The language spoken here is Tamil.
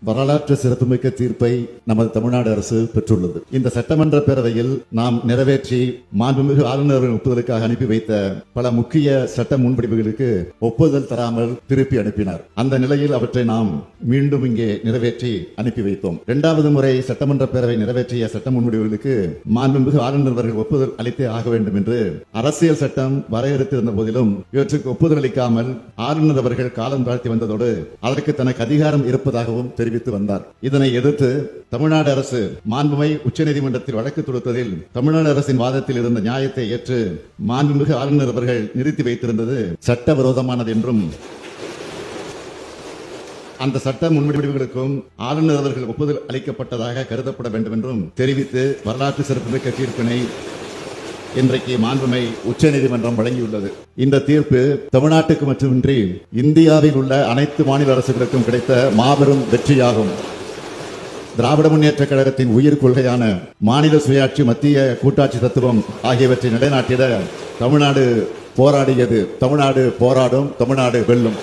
வரலாற்று சிறப்புமிக்க தீர்ப்பை நமது தமிழ்நாடு அரசு பெற்றுள்ளது. இந்த சட்டமன்ற பேரவையில் நாம் நிறைவேற்றி மாண்புமிகு ஆளுநரின் ஒப்புதலுக்காக அனுப்பி வைத்த பல முக்கிய சட்ட முன்வடிவுகளுக்கு ஒப்புதல் தராமல் திருப்பி அனுப்பினார். அந்த நிலையில் அவற்றை நாம் மீண்டும் இங்கே நிறைவேற்றி அனுப்பி வைத்தோம். இரண்டாவது முறை சட்டமன்ற பேரவை நிறைவேற்றிய சட்ட முன்வடிவுகளுக்கு மாண்புமிகு ஆளுநர் அவர்கள் ஒப்புதல் அளித்தே ஆக வேண்டும் என்று அரசியல் சட்டம் வரையறுத்திருந்த போதிலும் இவற்றுக்கு ஒப்புதல் அளிக்காமல் ஆளுநர் அவர்கள் காலம் தாழ்த்தி வந்ததோடு அதற்கு தனக்கு அதிகாரம் இருப்பதாகவும் தெரிவித்து வந்தார். இதனை எதிர்த்து தமிழ்நாடு அரசு மாண்புமை உச்சநீதிமன்றத்தில் வழக்கு தொடுத்ததில் தமிழ்நாடு அரசின் வாதத்தில் இருந்த நியாயத்தை ஏற்று மாண்புமிகு ஆளுநர் அவர்கள் நிறுத்தி வைத்திருந்தது சட்டவிரோதமானது என்றும் அந்த சட்ட முன்வடிவுகளுக்கும் ஆளுநர் அவர்கள் ஒப்புதல் அளிக்கப்பட்டதாக கருதப்பட வேண்டும் என்றும் தெரிவித்து வரலாற்று சிறப்புமிக்க தீர்ப்பினை இன்றைக்கு மாண்புமை உச்சநீதிமன்றம் வழங்கியுள்ளது. இந்த தீர்ப்பு தமிழ்நாட்டுக்கு மட்டுமின்றி இந்தியாவில் உள்ள அனைத்து மாநில அரசுகளுக்கும் கிடைத்த மாபெரும் வெற்றியாகும். திராவிட முன்னேற்ற கழகத்தின் உயிர் கொள்கையான மாநில சுயாட்சி, மத்திய கூட்டாட்சி தத்துவம் ஆகியவற்றை நிலைநாட்டிட தமிழ்நாடு போராடியது. தமிழ்நாடு போராடும், தமிழ்நாடு வெல்லும்.